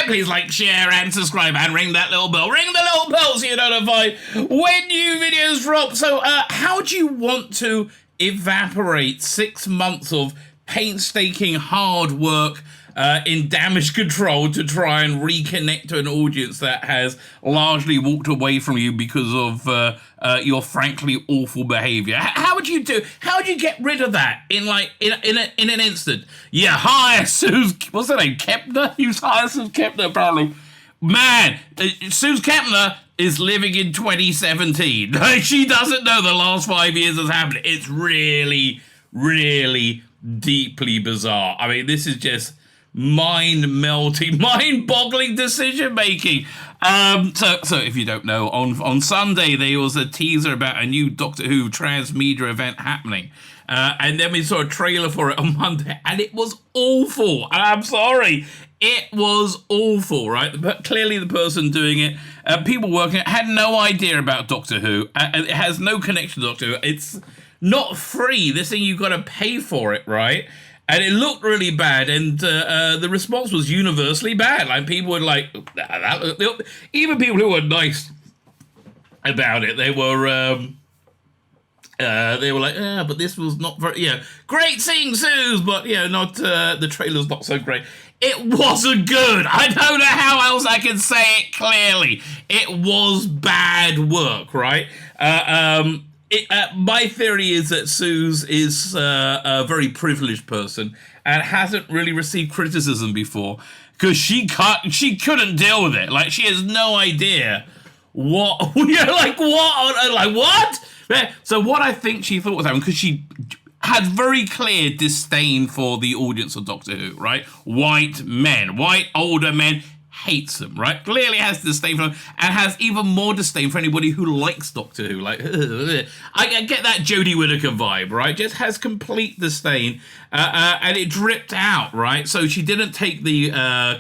please like, share, and subscribe, and ring that little bell. Ring the little bell so you're notified when new videos drop. So, how do you want to evaporate 6 months of painstaking hard work in damage control to try and reconnect to an audience that has largely walked away from you because of your frankly awful behavior? How would you get rid of that in an instant? You hire Sooz, what's her name, Kempner? You hire Sooz Kempner, apparently. Man, Sooz Kempner is living in 2017. She doesn't know the last 5 years has happened. It's really, really deeply bizarre. I mean, this is just mind-melting, mind-boggling decision-making. So if you don't know, on Sunday there was a teaser about a new Doctor Who transmedia event happening. And then we saw a trailer for it on Monday, and it was awful. And I'm sorry, it was awful, right? But clearly the person doing it, people working it, had no idea about Doctor Who. It has no connection to Doctor Who. It's not free. This thing, you've got to pay for it, right? And it looked really bad, and the response was universally bad. Like, people were like, even people who were nice about it, they were like, but this was not very, great seeing Sooz, but not the trailer's not so great. It wasn't good. I don't know how else I can say it clearly. It was bad work, right? My theory is that Sooz is a very privileged person and hasn't really received criticism before because she couldn't deal with it. Like, she has no idea what, what? So what I think she thought was happening, because she had very clear disdain for the audience of Doctor Who, right? White older men, hates them, right? Clearly has disdain for them, and has even more disdain for anybody who likes Doctor Who. Like, I get that Jodie Whittaker vibe, right? Just has complete disdain, and it dripped out, right? So she didn't take the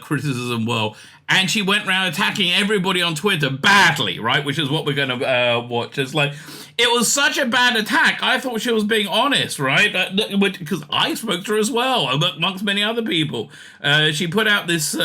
criticism well, and she went around attacking everybody on Twitter badly, right? Which is what we're going to watch. It's like, it was such a bad attack. I thought she was being honest, right? Because I spoke to her as well, amongst many other people. She put out this...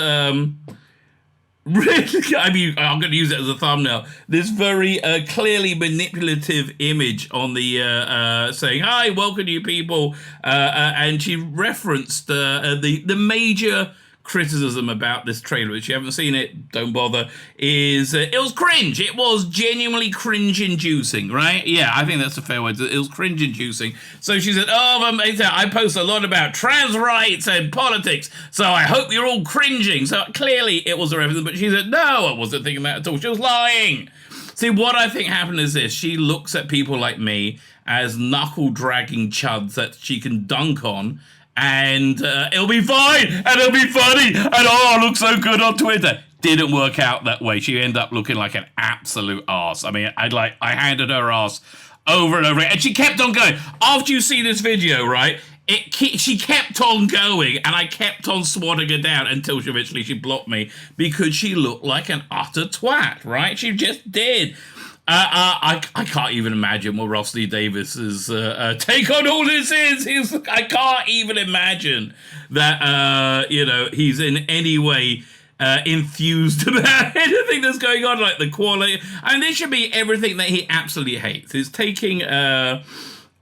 really, I mean, I'm going to use it as a thumbnail. This very clearly manipulative image on the saying, "Hi, welcome you people," and she referenced the major criticism about this trailer. If you haven't seen it, don't bother. Is it was cringe. It was genuinely cringe-inducing, right? Yeah, I think that's a fair word. It was cringe-inducing. So she said, I post a lot about trans rights and politics, so I hope you're all cringing. So clearly it was a reference, but she said, no, I wasn't thinking that at all. She was lying. See, what I think happened is this. She looks at people like me as knuckle-dragging chuds that she can dunk on, and it'll be fine, and it'll be funny, and I look so good on Twitter. Didn't work out that way. She ended up looking like an absolute arse. I mean, I handed her ass over and over, and she kept on going. After you see this video, right, she kept on going, and I kept on swatting her down until she blocked me because she looked like an utter twat, right? She just did. I can't even imagine what Ross Lee Davis's take on all this is. I can't even imagine that he's in any way enthused about anything that's going on, like the quality. And this should be everything that he absolutely hates. He's taking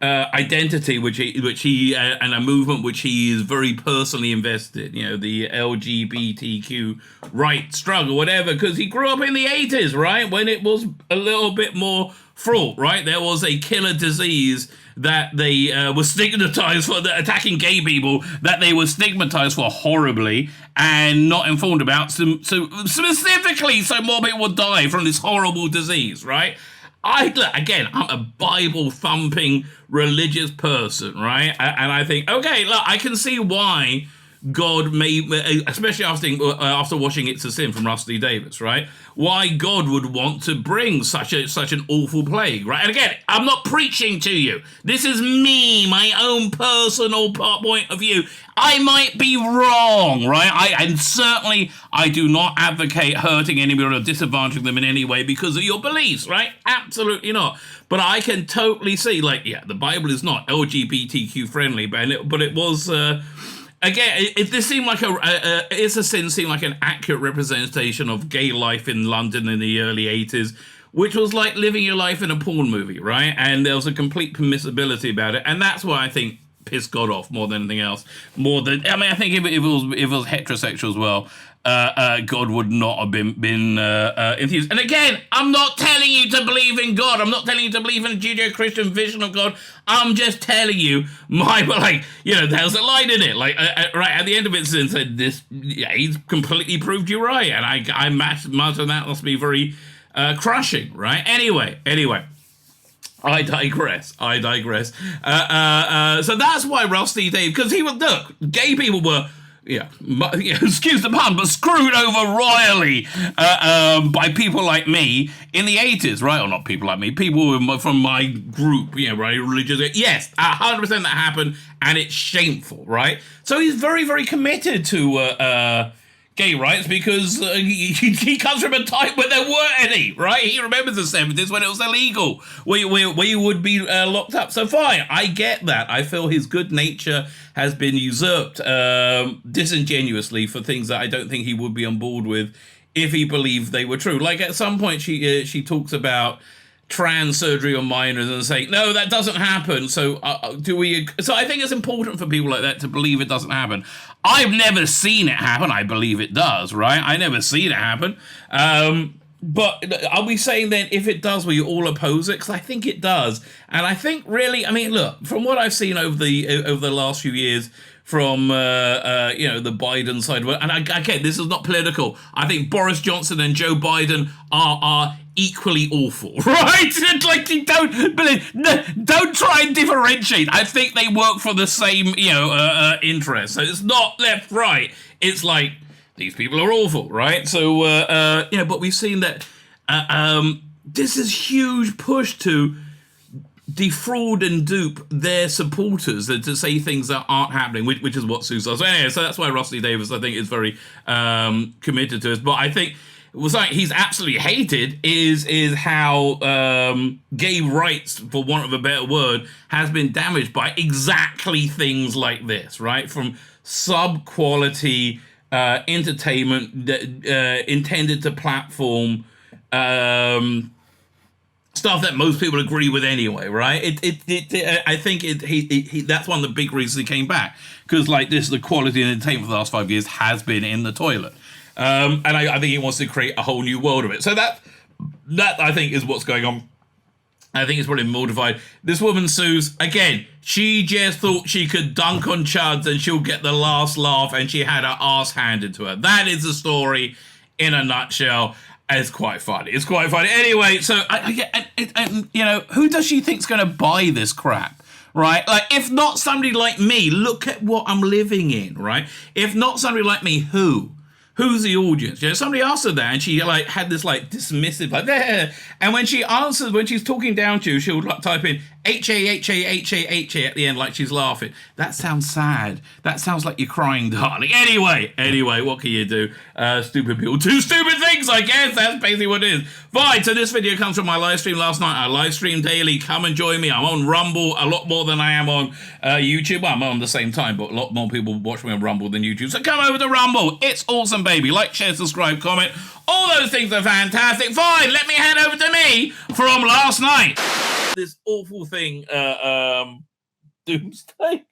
identity, which he and a movement which he is very personally invested. The LGBTQ right struggle, whatever, because he grew up in the 80s, right, when it was a little bit more fraught, right? There was a killer disease that they were stigmatized for, attacking gay people, that they were stigmatized for horribly and not informed about. So specifically, so more people would die from this horrible disease, right? I'm a Bible-thumping religious person, right? And I think, okay, look, I can see why God made, especially after watching It's a Sin from Rusty Davis, right? Why God would want to bring such an awful plague, right? And again, I'm not preaching to you. This is me, my own personal point of view. I might be wrong, right? And certainly I do not advocate hurting anybody or disadvantaging them in any way because of your beliefs, right? Absolutely not. But I can totally see, the Bible is not LGBTQ friendly, but it was... again, this seemed like it's a sin seemed like an accurate representation of gay life in London in the early 80s, which was like living your life in a porn movie, right? And there was a complete permissibility about it, and that's why I think pissed God off more than anything else. More than, I mean, I think if it was heterosexual as well, God would not have been enthused. And again, I'm not telling you to believe in God. I'm not telling you to believe in a Judeo-Christian vision of God. I'm just telling you there's a line in it. Like right at the end of it, said this. Yeah, he's completely proved you right, and I imagine that must be very crushing, right? Anyway. I digress. So that's why Rusty Dave, because gay people were, excuse the pun, but screwed over royally by people like me in the 80s, right? Or not people like me, people from my group, right? Religious. Yes, 100% that happened, and it's shameful, right? So he's very, very committed to gay rights because he comes from a time when there weren't any, right? He remembers the 70s when it was illegal, where you would be locked up. So fine, I get that. I feel his good nature has been usurped disingenuously for things that I don't think he would be on board with if he believed they were true. Like at some point she talks about trans surgery on minors and say, no, that doesn't happen. So So I think it's important for people like that to believe it doesn't happen. I've never seen it happen. I believe it does, right? I never seen it happen. But are we saying then if it does, will you all oppose it? Because I think it does. And I think really, I mean, look, from what I've seen over the last few years, from the Biden side, and again, this is not political. I think Boris Johnson and Joe Biden are equally awful, right? Like, don't try and differentiate. I think they work for the same interest. So it's not left right. It's like these people are awful, right? So but we've seen that this is huge push to defraud and dupe their supporters to say things that aren't happening, which is what Sooz does. So anyway, so that's why Rusty Davis, I think, is very committed to this. But I think something he's absolutely hated is how gay rights, for want of a better word, has been damaged by exactly things like this, right? From sub-quality entertainment intended to platform stuff that most people agree with anyway, right? I think that's one of the big reasons he came back, because like this, the quality of entertainment for the last 5 years has been in the toilet, and I think he wants to create a whole new world of it. So that I think is what's going on. I think it's probably mortified. This woman, Sooz, again, she just thought she could dunk on chuds and she'll get the last laugh, and she had her ass handed to her. That is the story in a nutshell. It's quite funny. Anyway, so who does she think's going to buy this crap, right? Like, if not somebody like me, look at what I'm living in, right? If not somebody like me, who? Who's the audience? Somebody asked her that, and she had this dismissive there. And when she answers, when she's talking down to you, she'll type in H-A-H-A-H-A-H-A at the end, like she's laughing. That sounds sad. That sounds like you're crying, darling. Anyway, what can you do? Stupid people do stupid things, I guess. That's basically what it is. Fine, so this video comes from my live stream last night. I live stream daily. Come and join me. I'm on Rumble a lot more than I am on YouTube. Well, I'm on the same time, but a lot more people watch me on Rumble than YouTube. So come over to Rumble. It's awesome, baby. Like, share, subscribe, comment. All those things are fantastic. Fine, let me head over to me from last night. This awful thing, Doomsday,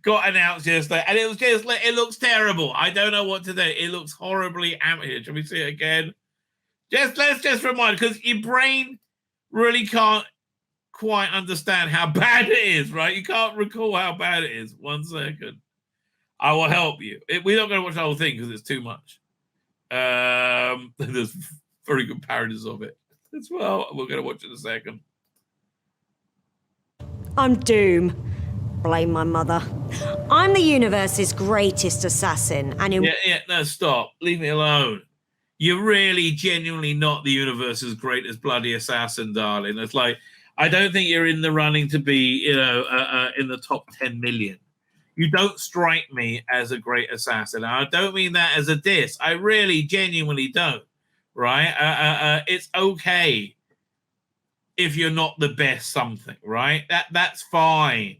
got announced yesterday, and it was just like, it looks terrible. I don't know what to do. It looks horribly amateur. Shall we see it again? Let's just remind, because your brain really can't quite understand how bad it is, right? You can't recall how bad it is. 1 second. I will help you. We're not going to watch the whole thing because it's too much. There's very good parodies of it as well. We're going to watch it in a second. I'm Doom. Blame my mother. I'm the universe's greatest assassin, and no, stop. Leave me alone. You're really genuinely not the universe's greatest bloody assassin, darling. It's like, I don't think you're in the running to be, in the top 10 million. You don't strike me as a great assassin. I don't mean that as a diss. I really genuinely don't, right? It's okay if you're not the best something, right? That's fine.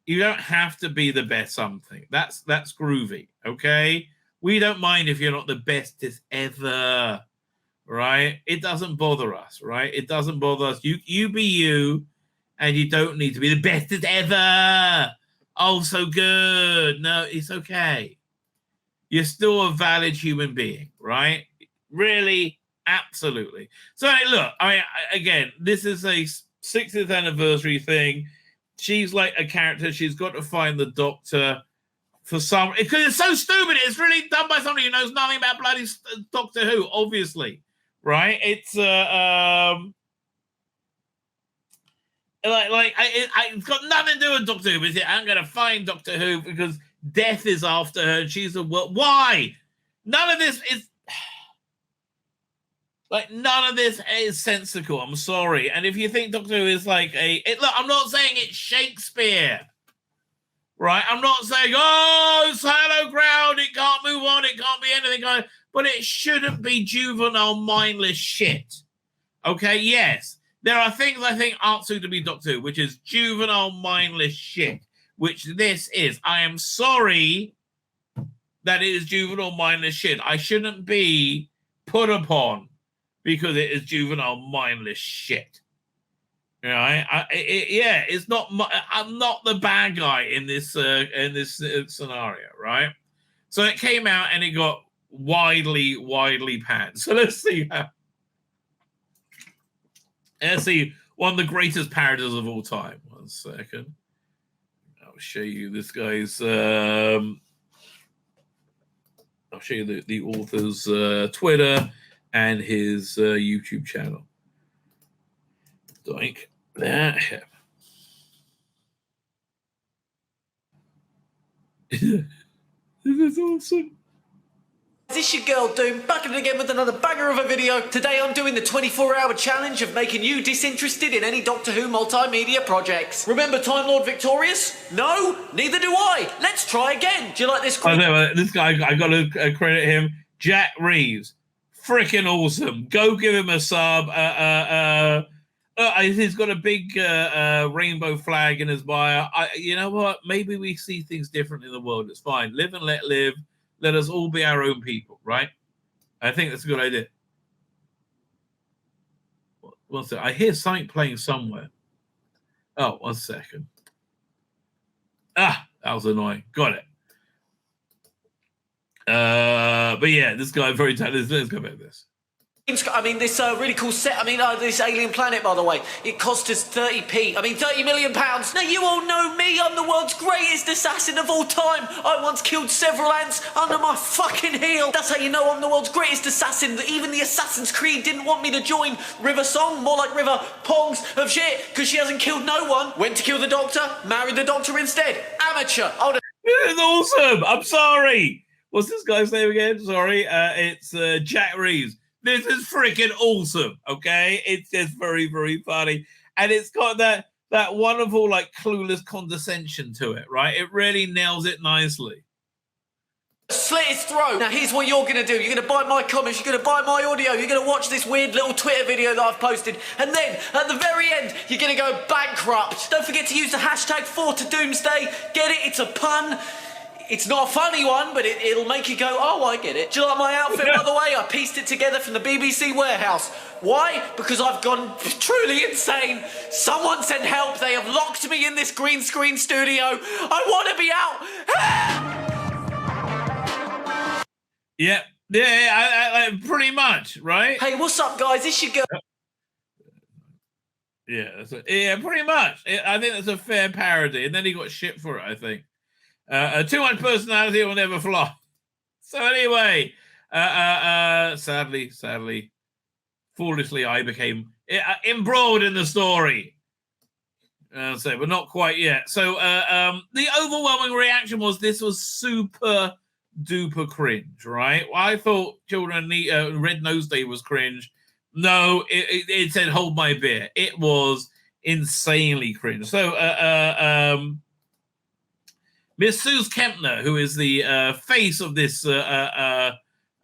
You don't have to be the best something. That's groovy, okay? We don't mind if you're not the bestest ever, right? It doesn't bother us, right? It doesn't bother us. You be you, and you don't need to be the bestest ever. Oh, so good. No, it's okay. You're still a valid human being, right? Really, absolutely. So look, again, this is a 60th anniversary thing. She's like a character. She's got to find the Doctor for some, because it's so stupid. It's really done by somebody who knows nothing about bloody Doctor Who, obviously, right? It's it's got nothing to do with Doctor Who. But I'm going to find Doctor Who because death is after her, and she's a world. Why? None of this is sensical. I'm sorry. And if you think Doctor Who is like look, I'm not saying it's Shakespeare, right? I'm not saying, oh, it's hollow ground, it can't move on, it can't be anything, but it shouldn't be juvenile, mindless shit. Okay, yes. There are things I think aren't suited to be Doctor Who, which is juvenile, mindless shit, which this is. I am sorry that it is juvenile, mindless shit. I shouldn't be put upon because it is juvenile, mindless shit. You know, it's not. I'm not the bad guy in this scenario, right? So it came out and it got widely panned. So let's see one of the greatest parodies of all time. 1 second, I'll show you this guy's. I'll show you the author's Twitter and his YouTube channel. Doink. That happened. This is awesome. This your girl Doom, back at it again with another banger of a video. Today I'm doing the 24-hour challenge of making you disinterested in any Doctor Who multimedia projects. Remember Time Lord Victorious? No? Neither do I. Let's try again. Do you like this? This guy, I got to credit him. Jack Reeves. Freaking awesome. Go give him a sub. He's got a big rainbow flag in his bio. You know what? Maybe we see things different in the world. It's fine. Live and let live. Let us all be our own people, right? I think that's a good idea. One second. I hear something playing somewhere. Oh, 1 second. That was annoying. Got it. But yeah, this guy very talented. Let's go back to this. I mean, this really cool set. I mean, this alien planet, by the way. It cost us 30p. I mean, £30 million. Now, you all know me. I'm the world's greatest assassin of all time. I once killed several ants under my fucking heel. That's how you know I'm the world's greatest assassin. That even the Assassin's Creed didn't want me to join River Song. More like River Pongs of shit. Because she hasn't killed no one. Went to kill the Doctor. Married the Doctor instead. Amateur. This is awesome. I'm sorry. What's this guy's name again? Sorry. It's Jack Reeves. This is freaking awesome, okay? It's just very, very funny. And it's got that wonderful, like, clueless condescension to it, right? It really nails it nicely. Slit his throat. Now, here's what you're going to do. You're going to buy my comments. You're going to buy my audio. You're going to watch this weird little Twitter video that I've posted. And then, at the very end, you're going to go bankrupt. Don't forget to use the hashtag 4toDoomsday. Get it? It's a pun. It's not a funny one, but it'll make you go, oh, I get it. Do you like my outfit, by the way? I pieced it together from the BBC warehouse. Why? Because I've gone truly insane. Someone send help. They have locked me in this green screen studio. I want to be out. Yeah, I pretty much, right? Hey, what's up, guys? This your girl. Yeah, pretty much. I think that's a fair parody. And then he got shit for it, I think. Too much personality will never fly. So anyway, sadly, foolishly, I became embroiled in the story. But not quite yet. So the overwhelming reaction was this was super duper cringe, right? Well, I thought Children Red Nose Day was cringe. No, it said hold my beer. It was insanely cringe. So Miss Sooz Kempner, who is the face of this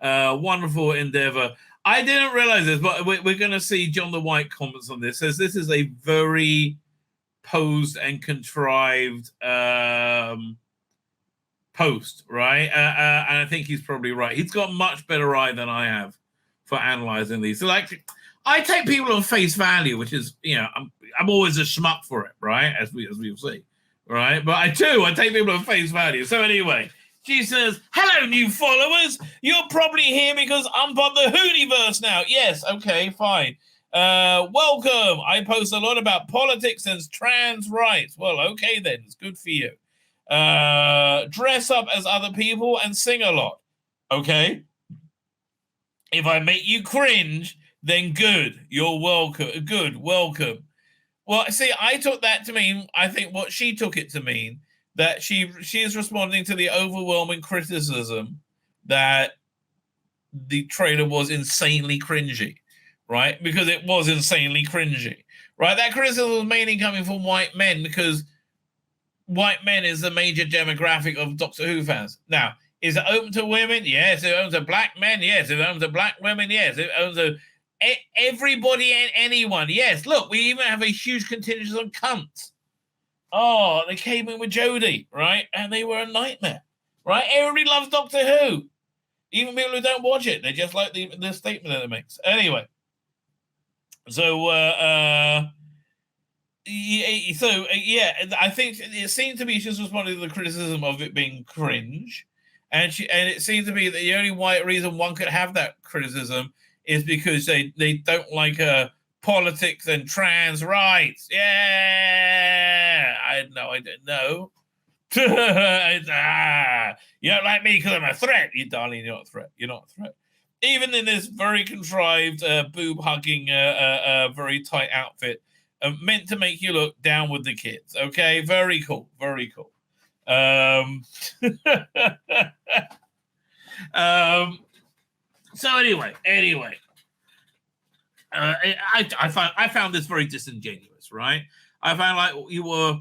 wonderful endeavor. I didn't realize this, but we're going to see John the White comments on this. Says this is a very posed and contrived post, right? And I think he's probably right. He's got much better eye than I have for analyzing these. So, like, I take people on face value, which is, I'm always a schmuck for it, right? As we'll see, right? But I take people on face value. So anyway, she says, "Hello, new followers. You're probably here because I'm on the Hooniverse now." Yes, okay, fine. Welcome. I post a lot about politics and trans rights. Well, okay then, it's good for you. Dress up as other people and sing a lot. Okay. If I make you cringe, then good. You're welcome. Good. Welcome. Well, see, I took that to mean, I think what she took it to mean, that she is responding to the overwhelming criticism that the trailer was insanely cringy, right? Because it was insanely cringy, right? That criticism was mainly coming from white men because white men is the major demographic of Doctor Who fans. Now, is it open to women? Yes. Is it open to black men? Yes. Is it open to black women? Yes. Is it open to everybody and anyone? Yes. Look, we even have a huge contingent of cunts. Oh, they came in with Jodie, right? And they were a nightmare, right? Everybody loves Doctor Who. Even people who don't watch it. They just like the statement that it makes. Anyway. So, I think it seemed to be she's responding to the criticism of it being cringe. And it seems to be that the only reason one could have that criticism is because they don't like politics and trans rights. Yeah, I didn't know. You don't like me because I'm a threat. You darling, you're not a threat. You're not a threat. Even in this very contrived, boob-hugging, very tight outfit, meant to make you look down with the kids. Okay, very cool, very cool. So anyway, I found this very disingenuous, right? I found like you were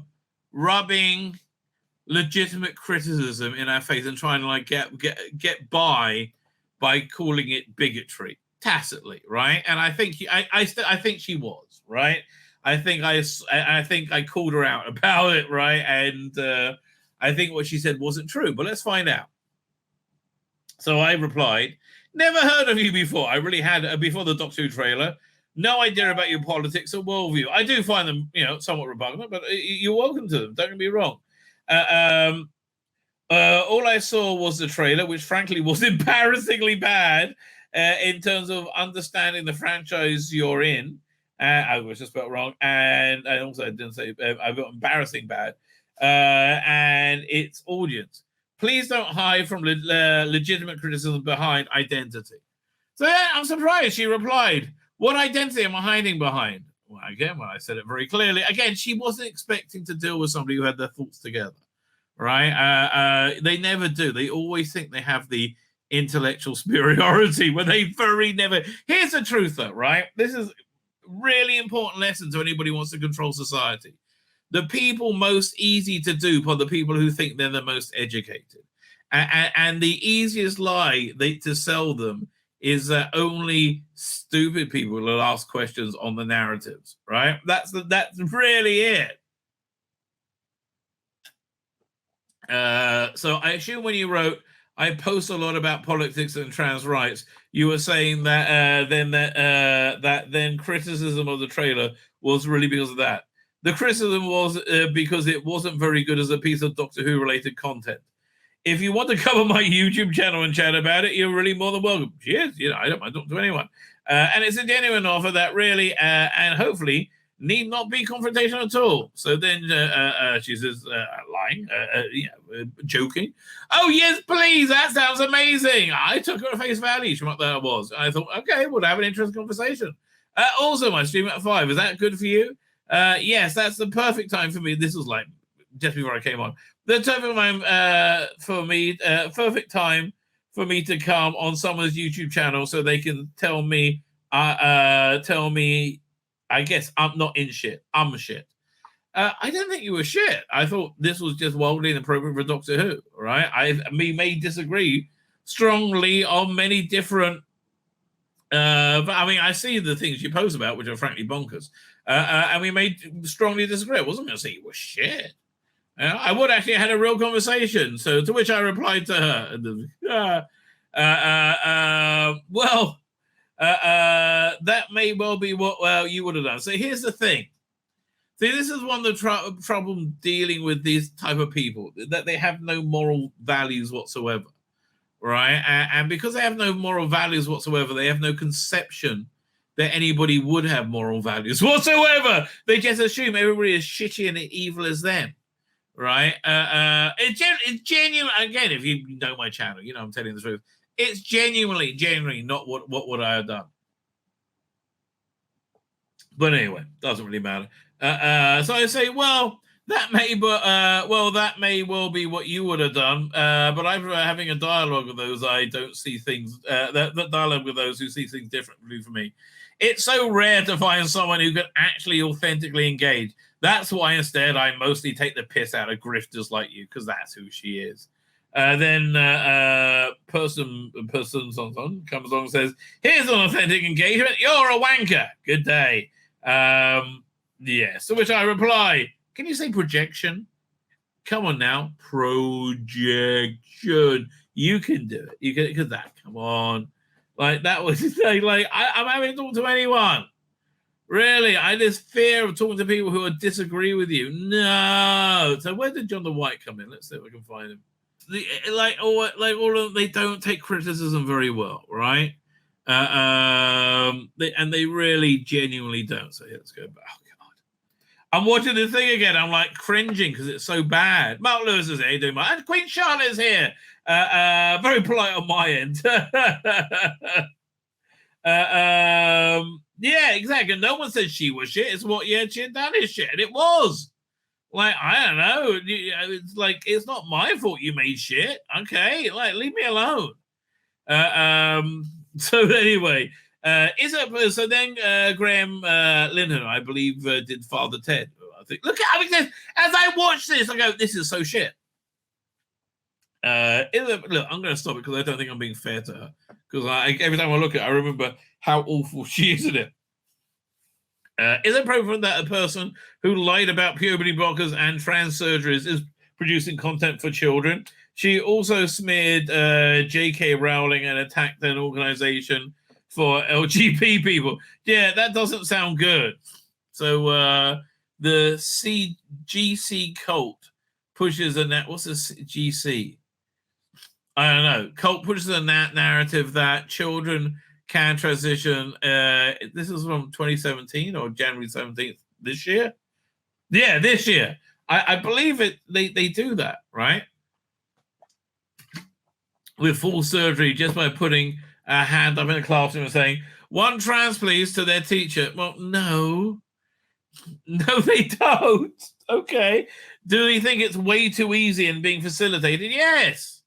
rubbing legitimate criticism in our face and trying to like get by calling it bigotry tacitly, right? And I think I think she was, right? I think I called her out about it, right? And I think what she said wasn't true, but let's find out. So I replied, "Never heard of you before. I really had before the Doctor Who trailer. No idea about your politics or worldview. I do find them, somewhat repugnant, but you're welcome to them. Don't get me wrong. All I saw was the trailer, which frankly was embarrassingly bad in terms of understanding the franchise you're in. I was just spelled wrong, and I also didn't say I got embarrassing bad, and its audience. Please don't hide from legitimate criticism behind identity." So yeah, I'm surprised she replied, "What identity am I hiding behind?" Well, again, I said it very clearly. Again, she wasn't expecting to deal with somebody who had their thoughts together, right? They never do. They always think they have the intellectual superiority when they very never. Here's the truth, though, right? This is really important lesson to anybody who wants to control society. The people most easy to dupe are the people who think they're the most educated. And the easiest lie to sell them is that only stupid people will ask questions on the narratives, right? That's really it. So I assume when you wrote, "I post a lot about politics and trans rights," you were saying that then criticism of the trailer was really because of that. The criticism was because it wasn't very good as a piece of Doctor Who related content. If you want to come on my YouTube channel and chat about it, you're really more than welcome. She is, I don't mind talking to anyone. And it's a genuine offer that really, and hopefully, need not be confrontational at all. So then she says, lying, joking. "Oh, yes, please. That sounds amazing." I took her at face value, schmuck that I was. And I thought, okay, we'll have an interesting conversation. Also, my stream at 5. Is that good for you? Yes, that's the perfect time for me. This was like just before I came on. The perfect time perfect time for me to come on someone's YouTube channel so they can tell me, I guess I'm not in shit. I'm shit. I don't think you were shit. I thought this was just wildly inappropriate for Doctor Who, right? We may disagree strongly on many different But I mean, I see the things you post about, which are frankly bonkers. And we may strongly disagree. I wasn't going to say you were shit. I would actually have had a real conversation. So to which I replied to her, that may well be what you would have done. So here's the thing. See, this is one of the problem dealing with these type of people, that they have no moral values whatsoever, right? And because they have no moral values whatsoever, they have no conception that anybody would have moral values whatsoever. They just assume everybody is shitty and evil as them, right? It's genuine. Again, if you know my channel, you know I'm telling the truth. It's genuinely not what would I have done. But anyway, doesn't really matter. So I say, well, that may well be what you would have done. But I'm having a dialogue with those I don't see things. That dialogue with those who see things differently from me. It's so rare to find someone who can actually authentically engage. That's why instead I mostly take the piss out of grifters like you, because that's who she is. Then person comes along and says, "Here's an authentic engagement. You're a wanker. Good day." Yes. To which I reply, "Can you say projection? Come on now, projection. You can do it. You can, because that. Come on, like that was like I'm having to talk to anyone. Really, I just fear of talking to people who would disagree with you. No. So where did John the White come in? Let's see if I can find him. All of them, they don't take criticism very well, right? They really genuinely don't. So let's go back. Oh God, I'm watching the thing again. I'm like cringing because it's so bad. Mark Lewis is here doing my, and Queen Charlotte is here. Very polite on my end. Yeah, exactly. No one said she was shit. It's what she had done is shit, and it was. Like, I don't know. It's like, it's not my fault you made shit. Okay, like, leave me alone. So anyway, so then Graham Linton, I believe, did Father Ted. I think. Look, as I watch this, I go, this is so shit. Look, I'm going to stop it because I don't think I'm being fair to her. Because every time I look at it, I remember how awful she is at it. Is it proven that a person who lied about puberty blockers and trans surgeries is producing content for children? She also smeared J.K. Rowling and attacked an organization for LGBT people. Yeah, that doesn't sound good. So the GC cult pushes what's this GC? I don't know. Cult pushes a narrative that children can transition. This is from 2017 or January 17th this year. Yeah, this year. I believe it. They do that, right? With full surgery, just by putting a hand up in a classroom and saying, "One trans, please," to their teacher. Well, no, they don't. Okay. Do they think it's way too easy and being facilitated? Yes.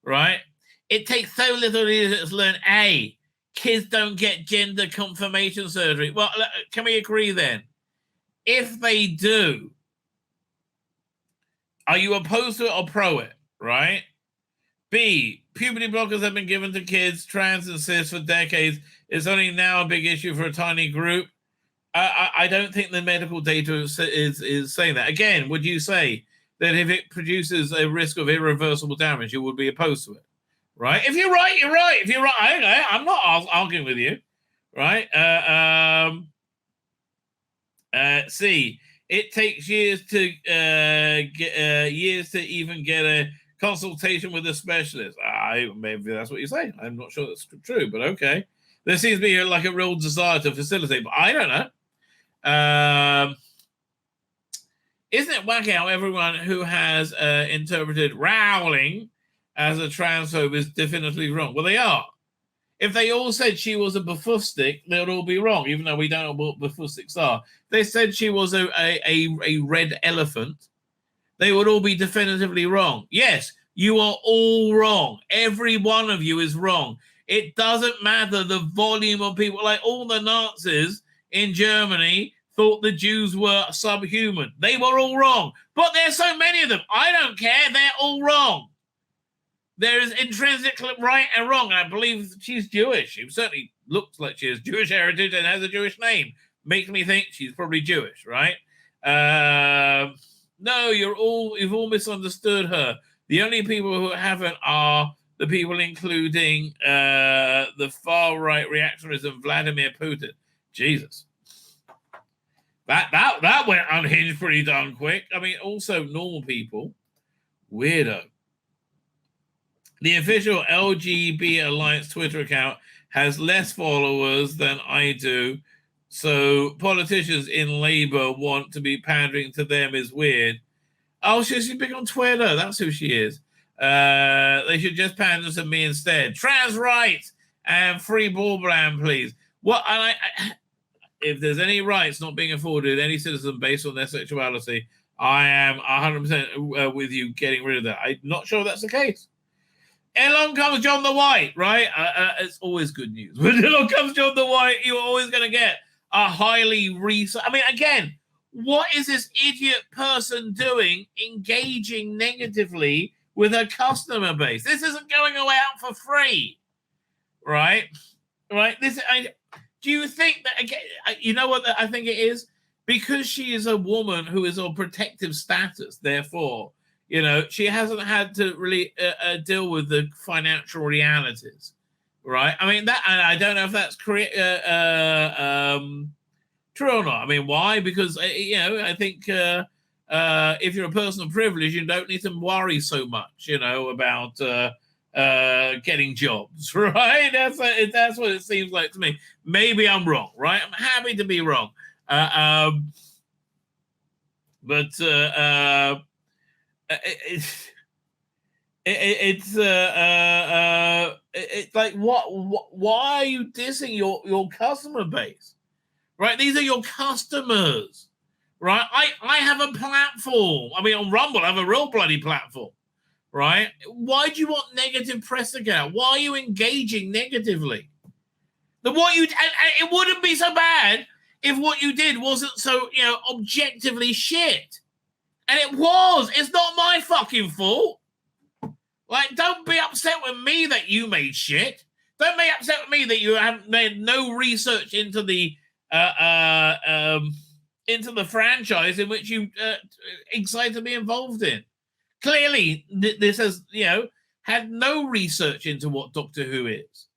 Right? It takes so little to learn. Kids don't get gender confirmation surgery. Well, can we agree then? If they do, are you opposed to it or pro it? Right? B, puberty blockers have been given to kids, trans and cis, for decades. It's only now a big issue for a tiny group. I don't think the medical data is saying that. Again, would you say that if it produces a risk of irreversible damage, you would be opposed to it? Right? If you're right, you're right. If you're right, okay, I'm not arguing with you. Right? C, it takes years to even get a consultation with a specialist. Maybe that's what you say. I'm not sure that's true, but okay. There seems to be like a real desire to facilitate, but I don't know. Isn't it wacky how everyone who has interpreted Rowling as a transphobe is definitively wrong? Well, they are. If they all said she was a buffoustic, they would all be wrong, even though we don't know what buffustics are. If they said she was a red elephant, they would all be definitively wrong. Yes, you are all wrong. Every one of you is wrong. It doesn't matter the volume of people. Like all the Nazis in Germany thought the Jews were subhuman. They were all wrong. But there's so many of them. I don't care. They're all wrong. there is intrinsically right and wrong. I believe she's Jewish. She certainly looks like she has Jewish heritage and has a Jewish name. Makes me think she's probably Jewish, right? No, you've all misunderstood her. The only people who haven't are the people including the far-right reactionism Vladimir Putin. Jesus. That went unhinged pretty darn quick. I mean, also normal people. Weirdo. The official LGB Alliance Twitter account has less followers than I do, so politicians in Labour want to be pandering to them is weird. Oh, she's big on Twitter. That's who she is. They should just pander to me instead. Trans rights and free ball ban, please. What? If there's any rights not being afforded any citizen based on their sexuality, I am 100% with you getting rid of that. I'm not sure that's the case. Along comes John the White, right? It's always good news. When along comes John the White, you're always going to get a highly researched. I mean, again, what is this idiot person doing engaging negatively with a customer base? This isn't going away out for free, right? Right? Do you think that, again, you know what I think it is? Because she is a woman who is of protective status, therefore, you know, she hasn't had to really deal with the financial realities, right? I mean, that, and I don't know if that's true or not. I mean, why? Because, you know, I think if you're a person of privilege, you don't need to worry so much, you know, about getting jobs, right? That's what it seems like to me. Maybe I'm wrong, right? I'm happy to be wrong. It's like why are you dissing your customer base, right? These are your customers, right? I have a platform. I mean, on Rumble, I have a real bloody platform, right? Why do you want negative press to get out? Why are you engaging negatively? It wouldn't be so bad if what you did wasn't so, you know, objectively shit. And it was. It's not my fucking fault. Like, don't be upset with me that you made shit. Don't be upset with me that you haven't made no research into the franchise in which you excited to be involved in. Clearly, this has, you know, had no research into what Doctor Who is,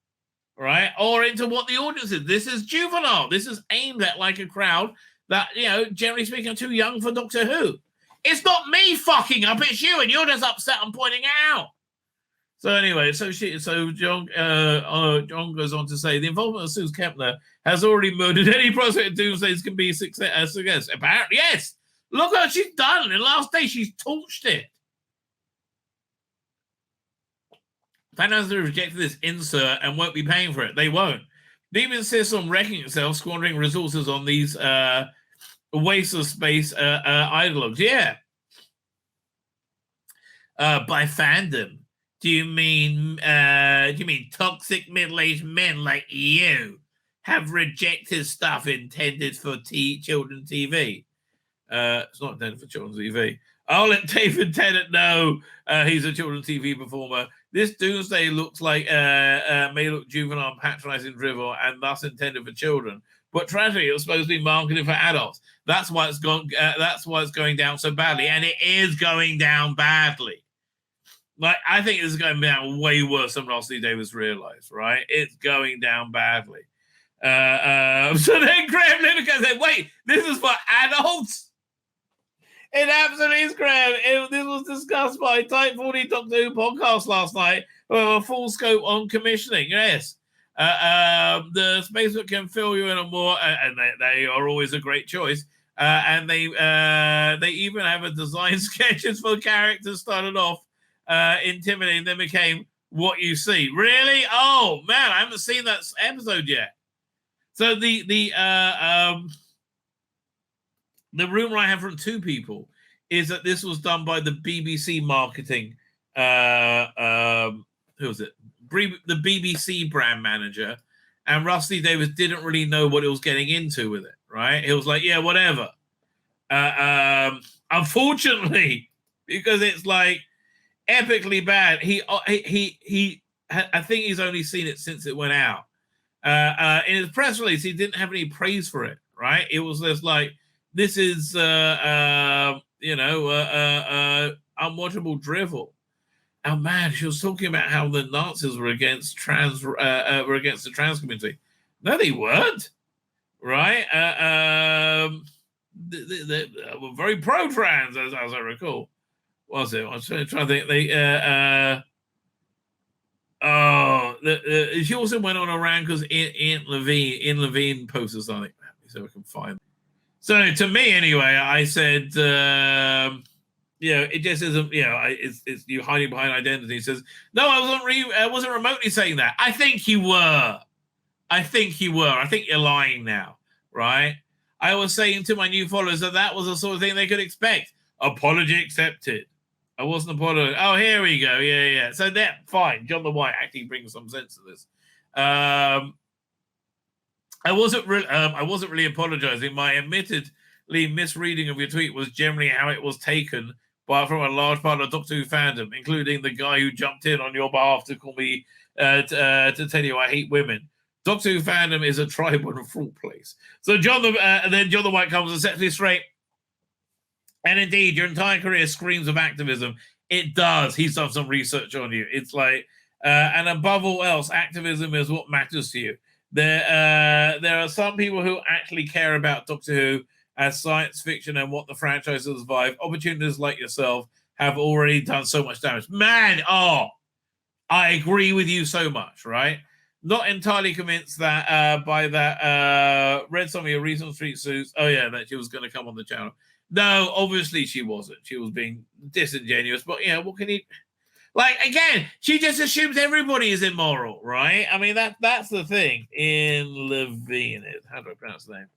right? Or into what the audience is. This is juvenile. This is aimed at like a crowd that, you know, generally speaking, are too young for Doctor Who. It's not me fucking up, it's you, and you're just upset I'm pointing it out. So anyway, so John goes on to say the involvement of Sooz Kempner has already murdered any prospect of Doomsday can be a success. Apparently, yes. Look what she's done. In the last day, she's torched it. Thanos has rejected this insert and won't be paying for it. They won't. Deep insists on wrecking itself, squandering resources on these waste of space ideologues. Yeah. By fandom. Do you mean toxic middle-aged men like you have rejected stuff intended for children's TV? It's not intended for children's TV. I'll let David Tennant know he's a children's TV performer. This Doomsday looks like may look juvenile and patronizing drivel and thus intended for children. But tragically, it was supposed to be marketed for adults. That's why it's gone. That's why it's going down so badly, and it is going down badly. Like, I think it's going down way worse than Rossi Davis realized, right? It's going down badly. So then Graham Lineker said, wait, this is for adults? It absolutely is, Graham. This was discussed by Type 40 Doctor Who podcast last night with a full scope on commissioning. Yes. The Facebook can fill you in on more, and they are always a great choice. And they even have a design sketches for characters started off intimidating, then became what you see. Really? Oh man, I haven't seen that episode yet. So the rumor I have from two people is that this was done by the BBC marketing. Who was it? The BBC brand manager, and Rusty Davis didn't really know what it was getting into with it. Right? He was like, yeah, whatever. Unfortunately, because it's like, epically bad. I think he's only seen it since it went out. In his press release, he didn't have any praise for it, right? It was just like, this is, unwatchable drivel. Oh man, she was talking about how the Nazis were against the trans community. No, they weren't, right? They were very pro-trans, as I recall. Was it? I was trying to think. She also went on a rant because Ian Levine posted something. Let me see if I can find. So to me, anyway, I said, it just isn't. It's you hiding behind identity. He says, no, I wasn't remotely saying that. I think you were. I think you're lying now, right? I was saying to my new followers that was the sort of thing they could expect. Apology accepted. I wasn't apologizing. Oh, here we go. Yeah. So that fine. John the White actually brings some sense to this. I wasn't really apologizing. My admittedly misreading of your tweet was generally how it was taken from a large part of Doctor Who fandom, including the guy who jumped in on your behalf to call me to tell you I hate women. Doctor Who fandom is a tribal and fraught place. So then John the White comes and sets me straight. And indeed, your entire career screams of activism. It does. He's done some research on you. It's like, and above all else, activism is what matters to you. There are some people who actually care about Doctor Who as science fiction and what the franchise will survive. Opportunities like yourself have already done so much damage. Man, I agree with you so much, right? Not entirely convinced that by that. Read some of your recent street suits. Oh, yeah, that she was going to come on the channel. No, obviously she wasn't. She was being disingenuous. But, what can you... Like, again, she just assumes everybody is immoral, right? I mean, that's the thing. In Levine. How do I pronounce the name?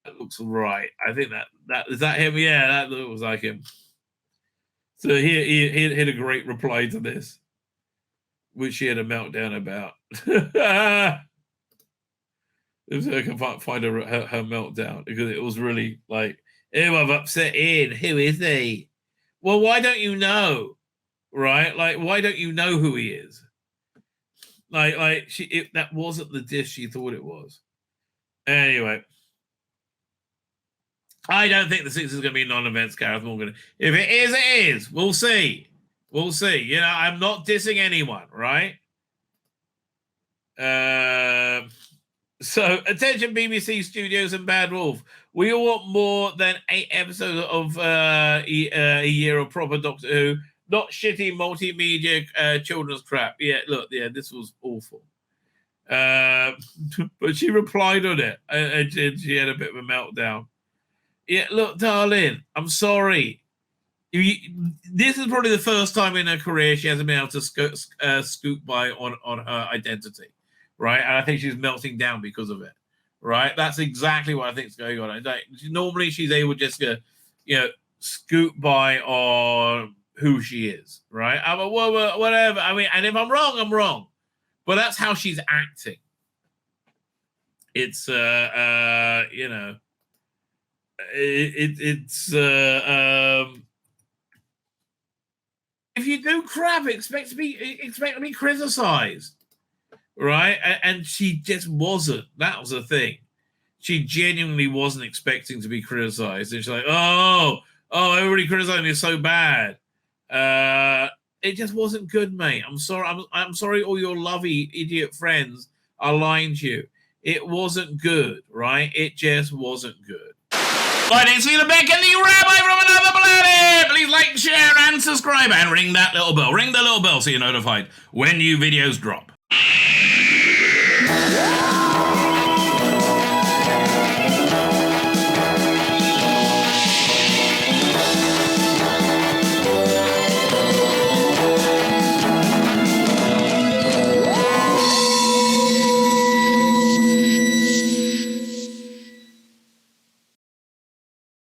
That looks right. I think that is that him? Yeah, that looks like him. So he had a great reply to this, which she had a meltdown about. If I can find her meltdown, because it was really like, oh, I've upset Ian. Who is he? Well, why don't you know? Right? Like, why don't you know who he is? That wasn't the dish she thought it was. Anyway, I don't think the Six is going to be non-events, Gareth Morgan. If it is, it is. We'll see. We'll see. I'm not dissing anyone, right? So, attention BBC Studios and Bad Wolf. We all want more than 8 episodes of a year of proper Doctor Who. Not shitty multimedia children's crap. Yeah, look, this was awful. But she replied on it, and she had a bit of a meltdown. Yeah, look, darling, I'm sorry. This is probably the first time in her career she hasn't been able to scoop by on her identity, right? And I think she's melting down because of it, right? That's exactly what I think is going on. Normally she's able just to, scoop by on who she is, right? Well, whatever. I mean, and if I'm wrong, I'm wrong. But that's how she's acting. It's if you do crap, expect to be criticized, right? And she just wasn't. That was the thing. She genuinely wasn't expecting to be criticized. And she's like, oh, everybody criticizing is so bad. It just wasn't good, mate. I'm sorry. I'm sorry all your lovey idiot friends are lying to you. It wasn't good, right? It just wasn't good. Right, it's Tzvi Lebetkin, the Rabbi from another planet. Please like, share, and subscribe, and ring that little bell. Ring the little bell so you're notified when new videos drop.